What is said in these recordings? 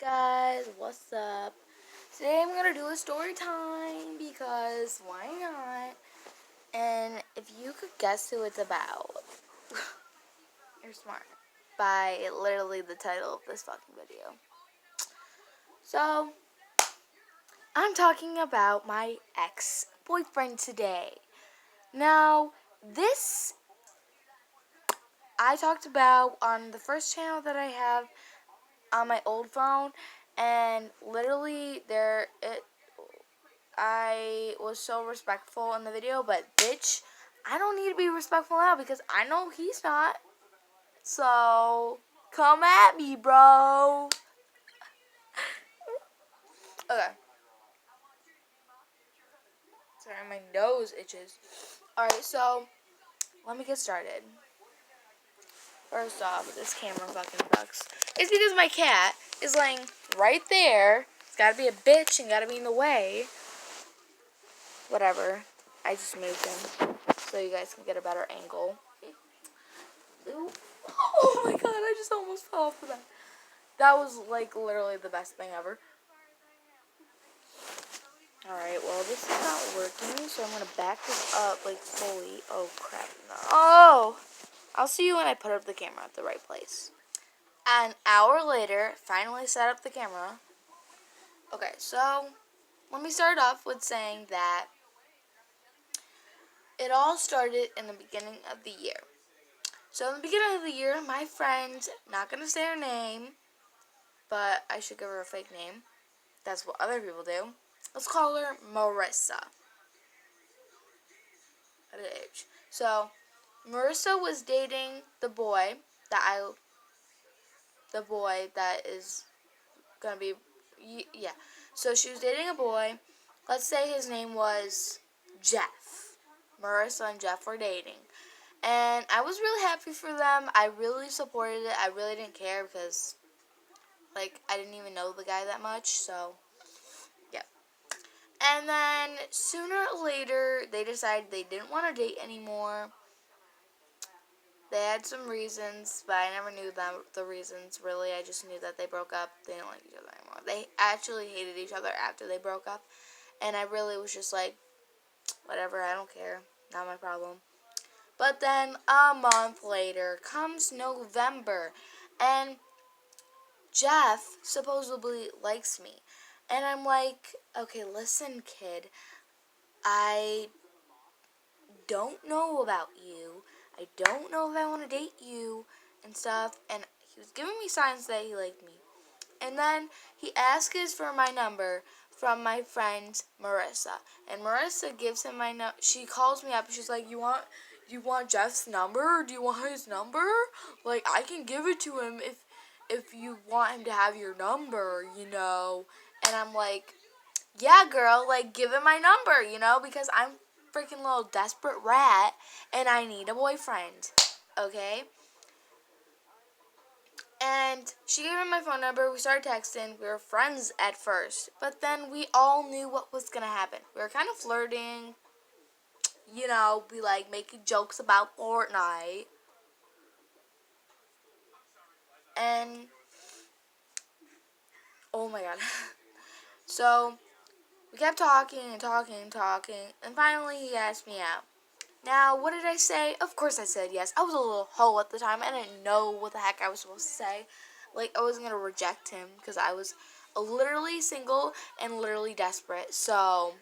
Guys, what's up? Today I'm gonna do a story time because why not? And if you could guess who it's about, you're smart. By literally the title of this fucking video. So, I'm talking about my ex-boyfriend today. Now, this I talked about on the first channel that I have on my old phone, and literally I was so respectful in the video, but bitch, I don't need to be respectful now because I know he's not. So, come at me, bro. Okay. Sorry, my nose itches. Alright, so, let me get started. First off, this camera fucking sucks. It's because my cat is laying right there. It's gotta be a bitch and gotta be in the way. Whatever. I just moved him so you guys can get a better angle. Ooh. Oh my god, I just almost fell off the bed. That was like literally the best thing ever. Alright, well this is not working, so I'm gonna back this up like fully. Oh crap, no. Oh! I'll see you when I put up the camera at the right place. An hour later, finally set up the camera. Okay, so let me start off with saying that it all started in the beginning of the year. So in the beginning of the year, my friend, not gonna say her name, but I should give her a fake name. That's what other people do. Let's call her Marissa. At an age. So Marissa was dating the boy that is gonna be, yeah. So she was dating a boy. Let's say his name was Jeff. Marissa and Jeff were dating. And I was really happy for them. I really supported it. I really didn't care because, like, I didn't even know the guy that much. So, yeah. And then, sooner or later, they decided they didn't want to date anymore. They had some reasons, but I never knew the reasons, really. I just knew that they broke up. They didn't like each other anymore. They actually hated each other after they broke up. And I really was just like, whatever, I don't care. Not my problem. But then a month later comes November, and Jeff supposedly likes me. And I'm like, okay, listen, kid, I don't know about you. I don't know if I want to date you and stuff. And he was giving me signs that he liked me. And then he asks for my number from my friend Marissa. And Marissa gives him my number. She calls me up and she's like, you want Jeff's number? Do you want his number? Like, I can give it to him if you want him to have your number, you know. And I'm like, yeah, girl, like, give him my number, you know, because I'm freaking little desperate rat and I need a boyfriend, okay? And she gave him my phone number. We started texting. We were friends at first, but then we all knew what was gonna happen. We were kind of flirting, you know, we like making jokes about Fortnite. And oh my god. So we kept talking and talking and talking, and finally he asked me out. Now, what did I say? Of course I said yes. I was a little hoe at the time. I didn't know what the heck I was supposed to say. Like, I wasn't going to reject him because I was literally single and literally desperate. So,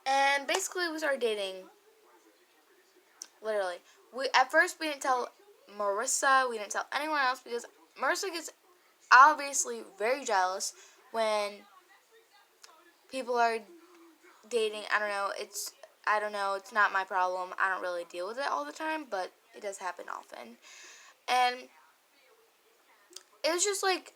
and basically we started dating. Literally. At first we didn't tell Marissa. We didn't tell anyone else because Marissa gets obviously very jealous when people are dating. I don't know, it's not my problem. I don't really deal with it all the time, but it does happen often. And it was just like,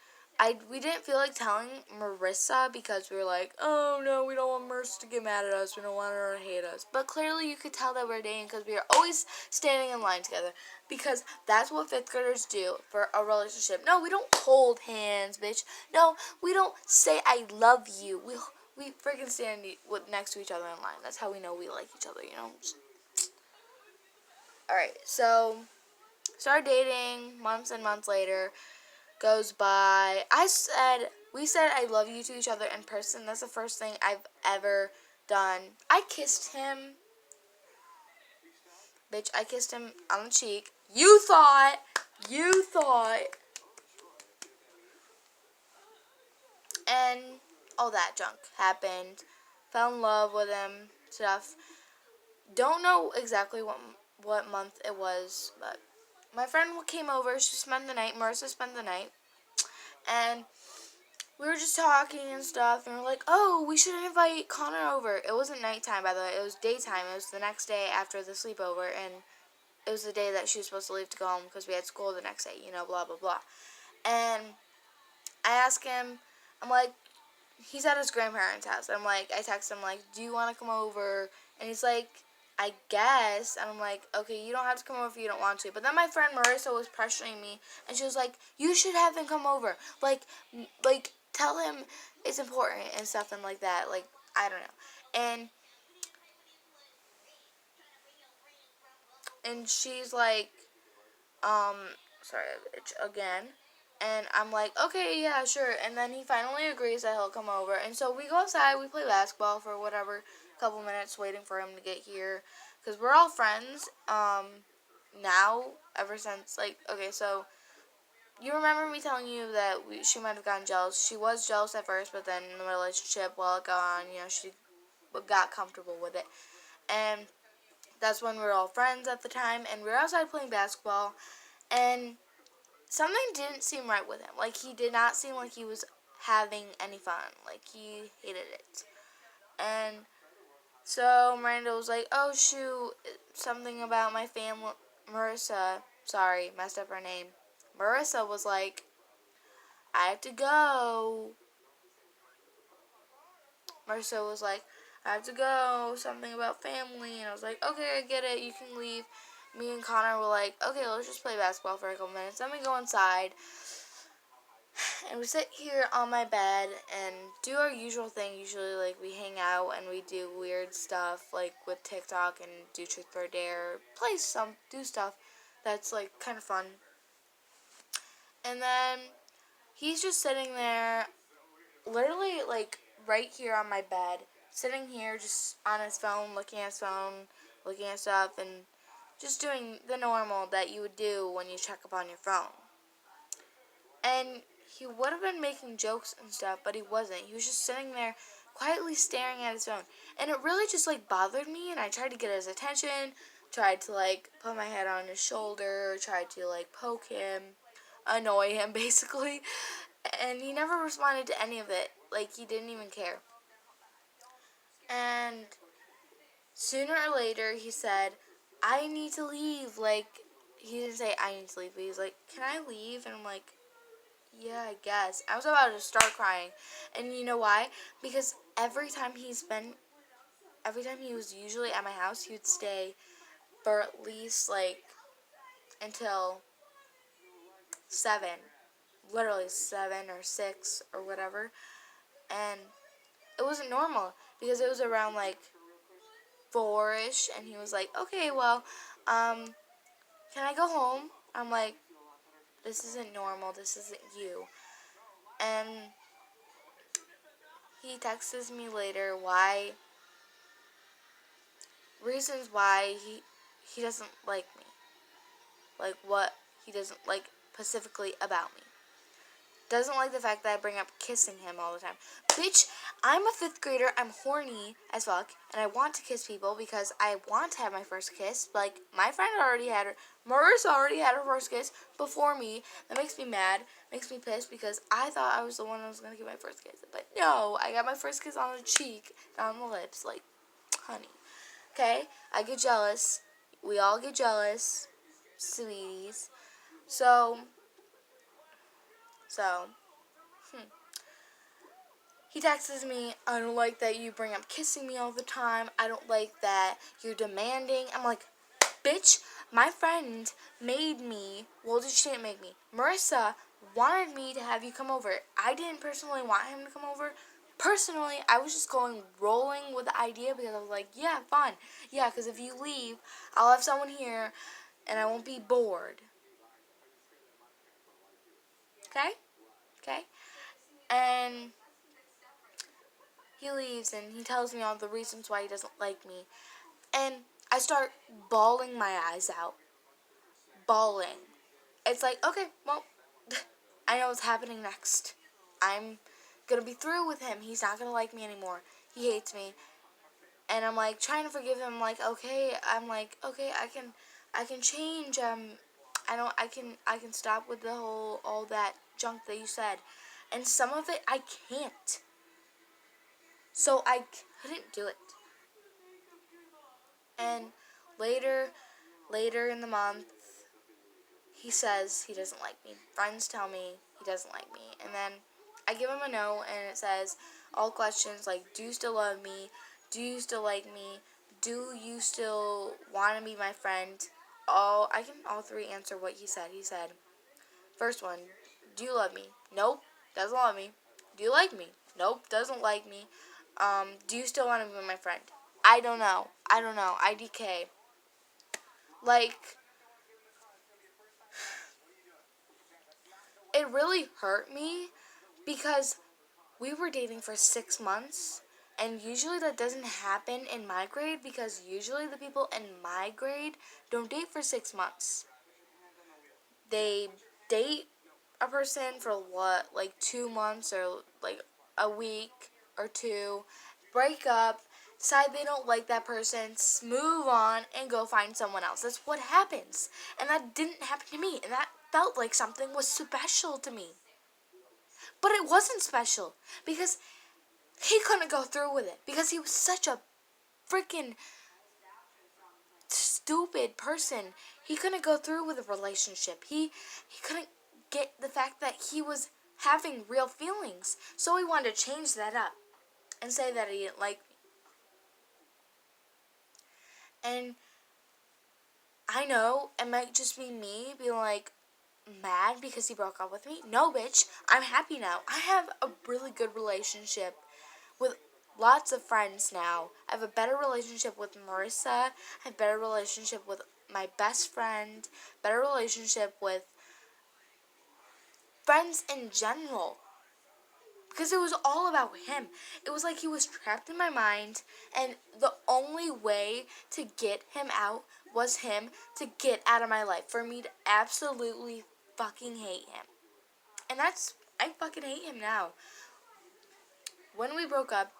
we didn't feel like telling Marissa because we were like, oh no, we don't want Marissa to get mad at us. We don't want her to hate us. But clearly you could tell that we're dating because we are always standing in line together. Because that's what 5th graders do for a relationship. No, we don't hold hands, bitch. No, we don't say I love you. We freaking stand next to each other in line. That's how we know we like each other, you know? Alright, so started dating months and months later. goes by. We said I love you to each other in person. That's the first thing I've ever done. I kissed him. Bitch, I kissed him on the cheek. You thought. And all that junk happened. Fell in love with him, stuff. Don't know exactly what month it was, but my friend came over. She spent the night. Marissa spent the night. And we were just talking and stuff, and we're like, oh, we should invite Connor over. It wasn't nighttime, by the way. It was daytime. It was the next day after the sleepover, and it was the day that she was supposed to leave to go home because we had school the next day, blah, blah, blah. And I asked him, I'm like, he's at his grandparents' house. I'm like, I text him, like, do you want to come over? And he's like, I guess. And I'm like, okay, you don't have to come over if you don't want to. But then my friend Marissa was pressuring me, and she was like, you should have him come over. Like, tell him it's important and stuff and like that. Like, I don't know. And she's like, sorry, again. And I'm like, okay, yeah, sure. And then he finally agrees that he'll come over. And so we go outside, we play basketball for whatever, couple minutes waiting for him to get here. Because we're all friends now, ever since, okay, so you remember me telling you that she might have gotten jealous. She was jealous at first, but then in the relationship, while it got on, she got comfortable with it. And that's when we were all friends at the time. And we were outside playing basketball. And something didn't seem right with him. Like, he did not seem like he was having any fun. Like, he hated it. And so Miranda was like, oh, shoot, something about my family. Marissa, sorry, messed up her name. Marissa was like, I have to go. Marissa was like, I have to go, something about family. And I was like, okay, I get it, you can leave. Me and Connor were like, okay, let's just play basketball for a couple minutes. Then we go inside. And we sit here on my bed and do our usual thing. Usually, we hang out and we do weird stuff, with TikTok and do Truth or Dare. Do stuff that's, kind of fun. And then he's just sitting there, literally, right here on my bed. Sitting here just on his phone, looking at stuff, and just doing the normal that you would do when you check up on your phone. And he would have been making jokes and stuff, but he wasn't. He was just sitting there quietly staring at his phone. And it really just, bothered me, and I tried to get his attention, tried to, put my head on his shoulder, tried to, poke him, annoy him, basically. And he never responded to any of it. He didn't even care. And sooner or later, he said, I need to leave. He didn't say, I need to leave, but he was like, can I leave? And I'm like, yeah, I guess. I was about to start crying. And you know why? Because every time he was usually at my house, he would stay for at least, until 7. Literally 7 or 6 or whatever. And it wasn't normal because it was around, 4-ish. And he was like, okay, well, can I go home? I'm like, this isn't normal. This isn't you. And he texts me later reasons why he doesn't like me. What he doesn't like specifically about me. Doesn't like the fact that I bring up kissing him all the time. Bitch, I'm a 5th grader. I'm horny as fuck. And I want to kiss people because I want to have my first kiss. My friend Marissa already had her first kiss before me. That makes me mad. Makes me pissed because I thought I was the one that was going to get my first kiss. But no, I got my first kiss on the cheek, not on the lips. Honey. Okay? I get jealous. We all get jealous. Sweeties. So, he texts me, I don't like that you bring up kissing me all the time. I don't like that you're demanding. I'm like, bitch, my friend made me. Well, she didn't make me. Marissa wanted me to have you come over. I didn't personally want him to come over. Personally, I was just rolling with the idea because I was like, yeah, fun. Yeah, because if you leave, I'll have someone here and I won't be bored. Okay? Okay? And he leaves and he tells me all the reasons why he doesn't like me. And I start bawling my eyes out. Bawling. It's like, okay, well, I know what's happening next. I'm gonna be through with him. He's not gonna like me anymore. He hates me. And I'm like trying to forgive him. I'm like, okay, I can change. I can stop with the whole, all that junk that you said. And some of it I can't. So I couldn't do it. And later, later in the month, he says he doesn't like me. Friends tell me he doesn't like me. And then I give him a note and it says all questions like, do you still love me? Do you still like me? Do you still want to be my friend? I can all three answer what he said. He said, first one, do you love me? Nope, doesn't love me. Do you like me? Nope, doesn't like me. Do you still want to be my friend? I don't know. IDK. Like, it really hurt me because we were dating for 6 months, and usually that doesn't happen in my grade because usually the people in my grade don't date for 6 months. They date a person for what, like 2 months or like a week or two, break up, decide they don't like that person, move on, and go find someone else. That's what happens. And that didn't happen to me, and that felt like something was special to me. But it wasn't special because he couldn't go through with it because he was such a freaking stupid person. He couldn't go through with a relationship. He couldn't get the fact that he was having real feelings. So he wanted to change that up and say that he didn't like me. And I know it might just be me being like mad because he broke up with me. No, bitch. I'm happy now. I have a really good relationship with lots of friends now. I have a better relationship with Marissa. I have a better relationship with my best friend. Better relationship with friends in general. Because it was all about him. It was like he was trapped in my mind, and the only way to get him out was him to get out of my life. For me to absolutely fucking hate him. And I fucking hate him now. When we broke up,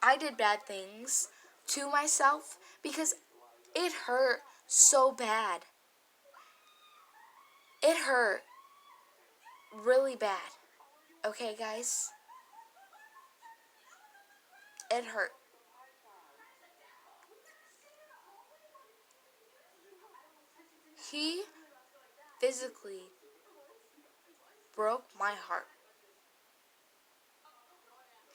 I did bad things to myself because it hurt so bad. It hurt really bad. Okay, guys? It hurt. He physically broke my heart.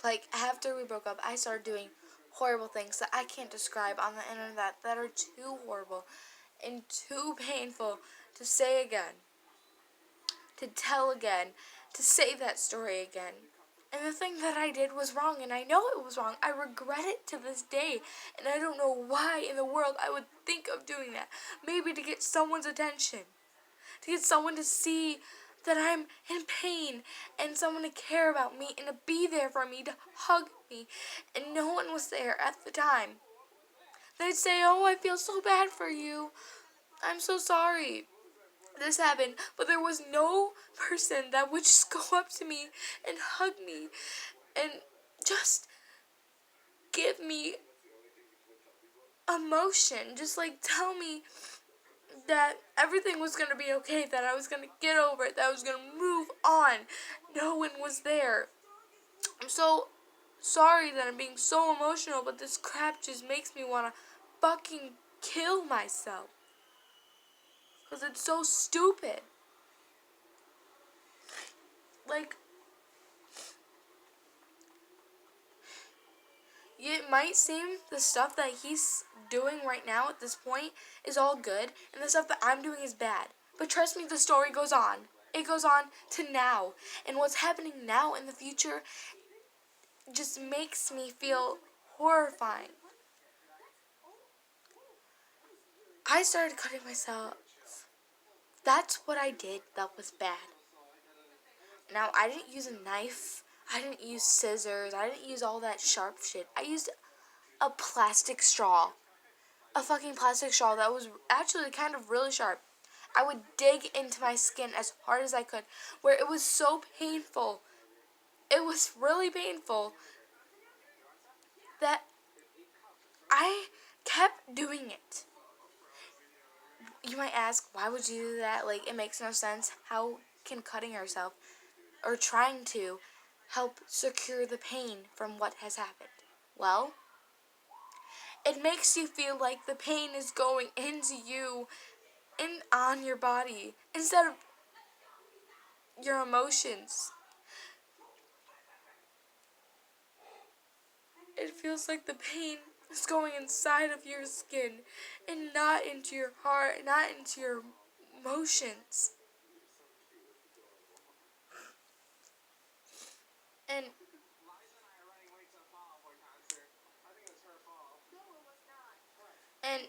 Like, after we broke up, I started doing horrible things that I can't describe on the internet that are too horrible and too painful to say again, to tell again, to say that story again. And the thing that I did was wrong, and I know it was wrong. I regret it to this day, and I don't know why in the world I would think of doing that. Maybe to get someone's attention, to get someone to see that I'm in pain, and someone to care about me, and to be there for me, to hug me. And no one was there at the time. They'd say, oh, I feel so bad for you. I'm so sorry this happened. But there was no person that would just go up to me and hug me and just give me emotion. Just like tell me that everything was going to be okay, that I was going to get over it, that I was going to move on. No one was there. I'm so sorry that I'm being so emotional, but this crap just makes me want to fucking kill myself. Because it's so stupid. Like, it might seem the stuff that he's doing right now at this point is all good, and the stuff that I'm doing is bad. But trust me, the story goes on. It goes on to now. And what's happening now in the future just makes me feel horrifying. I started cutting myself. That's what I did that was bad. Now, I didn't use a knife. I didn't use scissors. I didn't use all that sharp shit. I used a plastic straw. A fucking plastic straw that was actually kind of really sharp. I would dig into my skin as hard as I could, where it was so painful. It was really painful that I kept doing it. You might ask, why would you do that? Like, it makes no sense. How can cutting yourself or trying to help secure the pain from what has happened? Well, it makes you feel like the pain is going into you and on your body instead of your emotions. It feels like the pain is going inside of your skin and not into your heart, not into your emotions. And and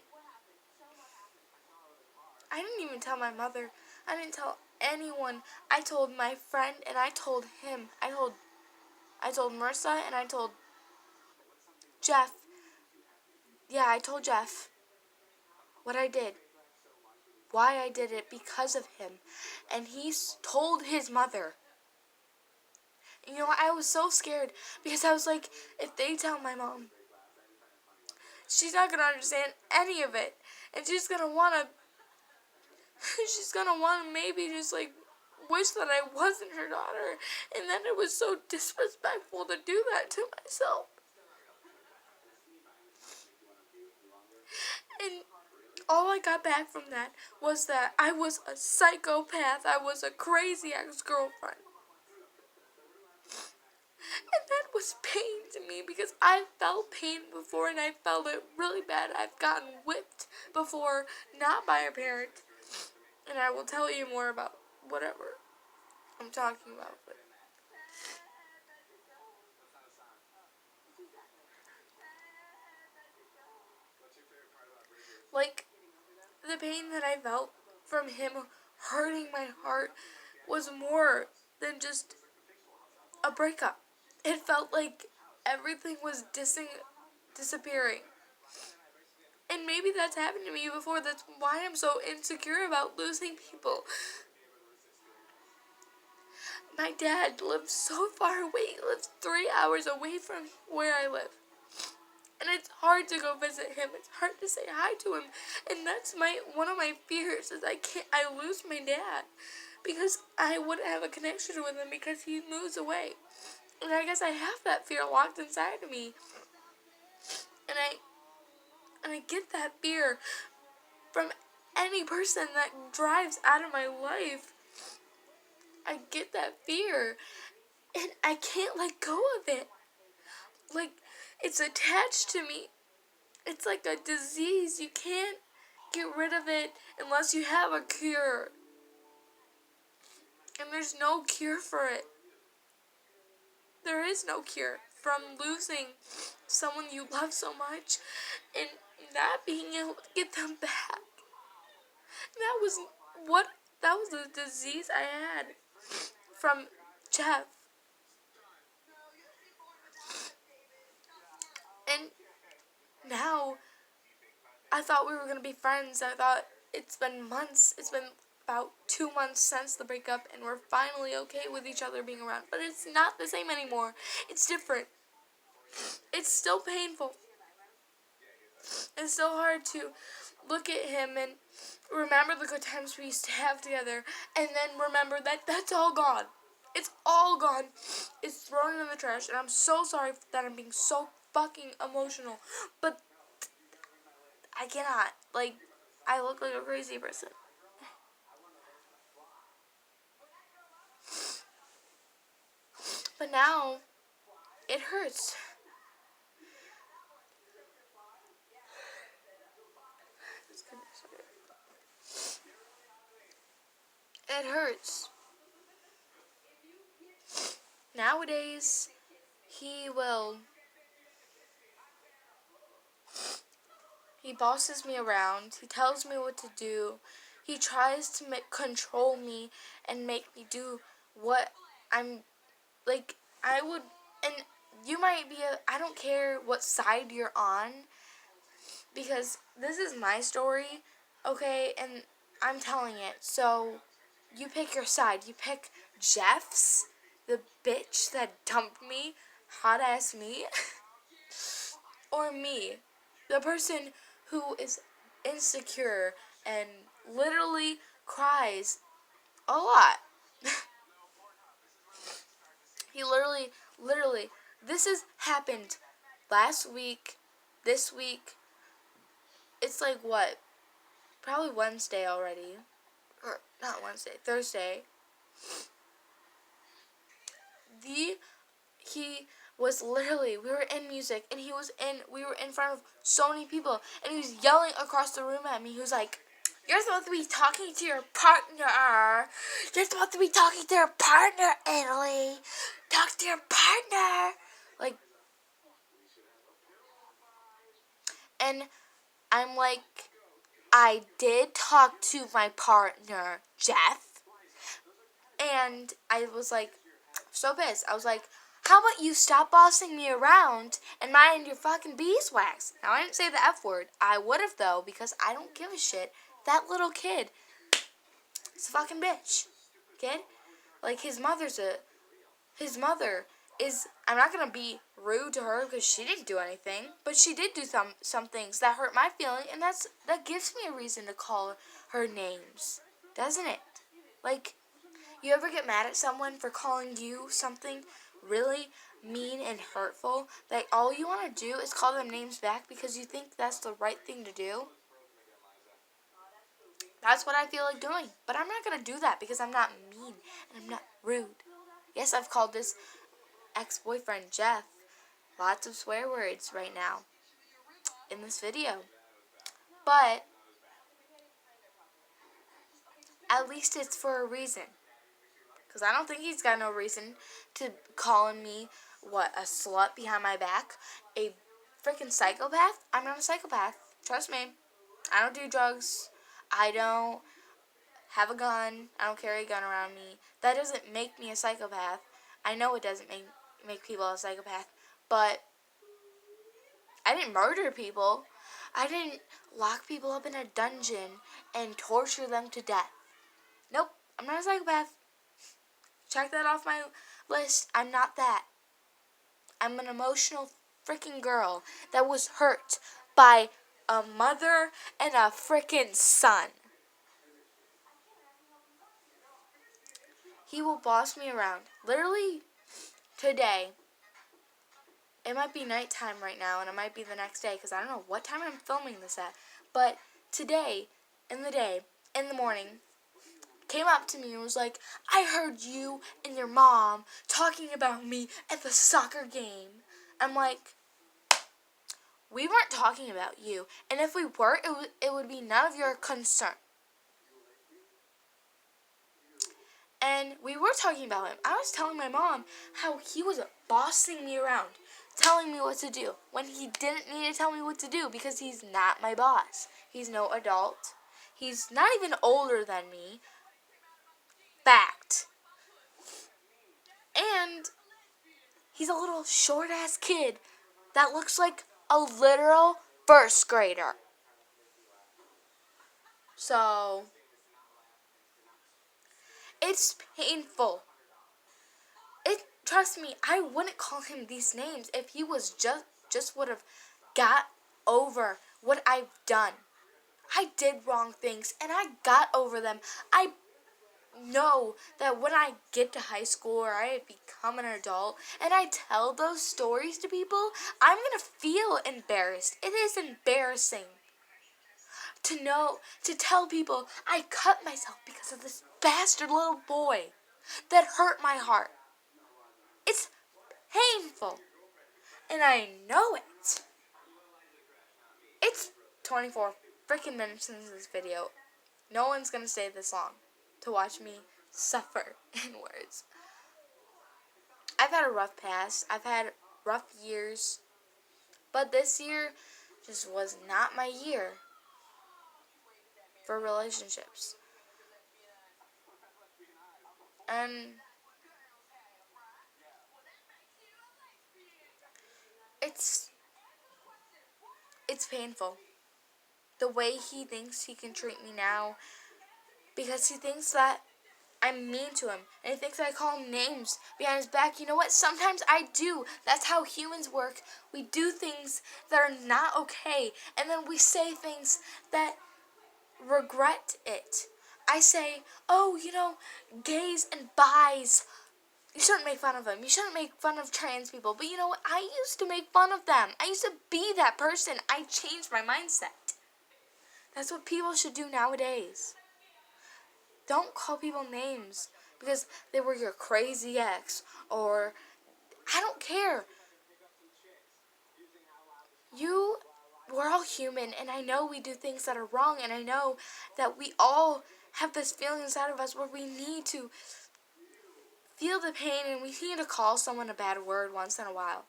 I didn't even tell my mother. I didn't tell anyone. I told my friend and I told him. I told Marissa and I told Jeff. Yeah, I told Jeff what I did. Why I did it because of him. And he told his mother. You know, I was so scared because I was like, if they tell my mom, she's not going to understand any of it. And she's going to want to maybe just like wish that I wasn't her daughter. And then it was so disrespectful to do that to myself. And all I got back from that was that I was a psychopath. I was a crazy ex-girlfriend. And that was pain to me because I felt pain before and I felt it really bad. I've gotten whipped before, not by a parent. And I will tell you more about whatever I'm talking about. But like, the pain that I felt from him hurting my heart was more than just a breakup. It felt like everything was disappearing. And maybe that's happened to me before. That's why I'm so insecure about losing people. My dad lives so far away. He lives 3 hours away from where I live. And it's hard to go visit him. It's hard to say hi to him. And that's one of my fears is I lose my dad. Because I wouldn't have a connection with him because he moves away. And I guess I have that fear locked inside of me. And I get that fear from any person that drives out of my life. I get that fear. And I can't let go of it. Like, it's attached to me. It's like a disease. You can't get rid of it unless you have a cure. And there's no cure for it. There is no cure from losing someone you love so much and not being able to get them back. That was the disease I had from Jeff. And now I thought we were going to be friends. I thought it's been months. It's been about 2 months since the breakup and we're finally okay with each other being around. But it's not the same anymore. It's different. It's still painful. It's still hard to look at him and remember the good times we used to have together and then remember that that's all gone. It's all gone. It's thrown in the trash and I'm so sorry that I'm being so fucking emotional. But I cannot. Like, I look like a crazy person. But now, it hurts. It hurts. Nowadays, he bosses me around. He tells me what to do. He tries to control me and make me do what I'm like, I would, and you might be I don't care what side you're on, because this is my story, okay, and I'm telling it, so you pick your side. You pick Jeff's, the bitch that dumped me, hot ass me, or me, the person who is insecure and literally cries a lot. He literally, this has happened last week, this week. It's like what? Probably Wednesday already. Or not Wednesday, Thursday. He was literally, we were in music, and we were in front of so many people, and he was yelling across the room at me. He was like, "You're supposed to be talking to your partner. You're supposed to be talking to your partner, Italy. Talk to your partner." Like, and I'm like, I did talk to my partner, Jeff, and I was like, so pissed. I was like, how about you stop bossing me around and mind your fucking beeswax? Now, I didn't say the F word. I would have, though, because I don't give a shit. That little kid is a fucking bitch. Kid? Like, his mother is, I'm not going to be rude to her because she didn't do anything, but she did do some things that hurt my feeling, and that gives me a reason to call her names, doesn't it? Like, you ever get mad at someone for calling you something really mean and hurtful that all you want to do is call them names back because you think that's the right thing to do? That's what I feel like doing. But I'm not going to do that because I'm not mean and I'm not rude. Yes, I've called this ex-boyfriend Jeff lots of swear words right now in this video. But at least it's for a reason. Because I don't think he's got no reason to calling me, a slut behind my back? A freaking psychopath? I'm not a psychopath. Trust me. I don't do drugs. I don't have a gun. I don't carry a gun around me. That doesn't make me a psychopath. I know it doesn't make people a psychopath. But I didn't murder people. I didn't lock people up in a dungeon and torture them to death. Nope. I'm not a psychopath. Check that off my list. I'm not that. I'm an emotional freaking girl that was hurt by a mother and a freaking son. He will boss me around. Literally today, it might be nighttime right now, and it might be the next day, because I don't know what time I'm filming this at. But today, in the morning, came up to me and was like, I heard you and your mom talking about me at the soccer game. I'm like, we weren't talking about you. And if we were, it would be none of your concern. And we were talking about him. I was telling my mom how he was bossing me around, telling me what to do, when he didn't need to tell me what to do because he's not my boss. He's no adult. He's not even older than me. Fact. And he's a little short-ass kid that looks like a literal first grader. So, it's painful. Trust me, I wouldn't call him these names if he was just would have got over what I've done. I did wrong things, and I got over them. I know that when I get to high school or I become an adult and I tell those stories to people, I'm going to feel embarrassed. It is embarrassing to tell people I cut myself because of this bastard little boy that hurt my heart. It's painful, and I know it. It's 24 freaking minutes into this video. No one's going to stay this long to watch me suffer in words. I've had a rough past. I've had rough years. But this year just was not my year for relationships. And it's painful. The way he thinks he can treat me now, because he thinks that I'm mean to him, and he thinks I call him names behind his back. You know what? Sometimes I do. That's how humans work. We do things that are not okay, and then we say things that regret it. I say, oh, gays and bis, you shouldn't make fun of them. You shouldn't make fun of trans people. But you know what? I used to make fun of them. I used to be that person. I changed my mindset. That's what people should do nowadays. Don't call people names because they were your crazy ex, or I don't care. We're all human, and I know we do things that are wrong, and I know that we all have this feeling inside of us where we need to feel the pain and we need to call someone a bad word once in a while.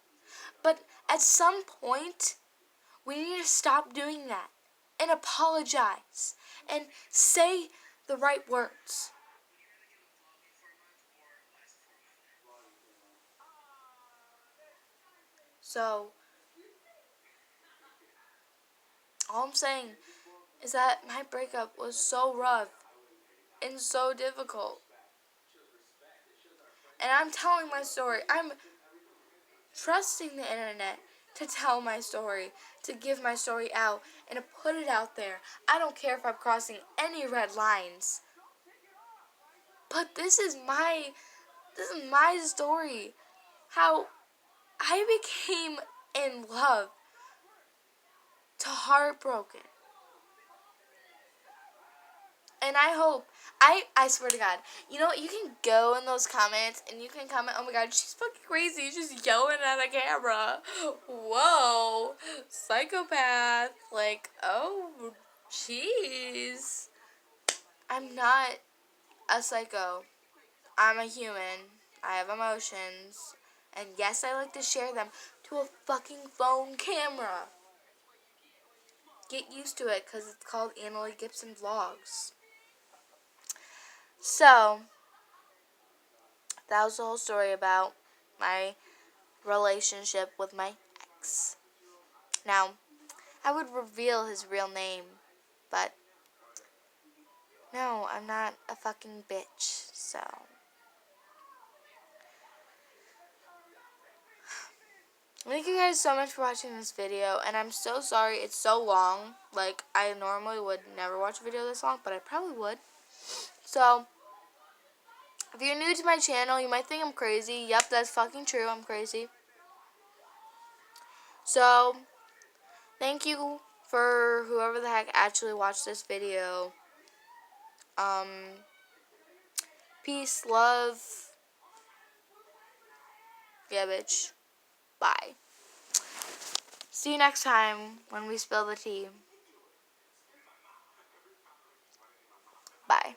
But at some point, we need to stop doing that and apologize and say the right words. So, all I'm saying is that my breakup was so rough and so difficult. And I'm telling my story. I'm trusting the internet to tell my story, to give my story out, and to put it out there. I don't care if I'm crossing any red lines. But this is my story. How I became in love to heartbroken. And I hope, I swear to God, you know what, you can go in those comments and you can comment, oh my God, she's fucking crazy, she's yelling at a camera. Whoa, psychopath. Like, oh, jeez. I'm not a psycho. I'm a human. I have emotions. And yes, I like to share them to a fucking phone camera. Get used to it, because it's called Annalie Gibson Vlogs. So, that was the whole story about my relationship with my ex. Now, I would reveal his real name, but no, I'm not a fucking bitch, so. Thank you guys so much for watching this video, and I'm so sorry it's so long. Like, I normally would never watch a video this long, but I probably would. So, if you're new to my channel, you might think I'm crazy. Yep, that's fucking true, I'm crazy. So, thank you for whoever the heck actually watched this video. Peace, love. Yeah, bitch. Bye. See you next time when we spill the tea. Bye.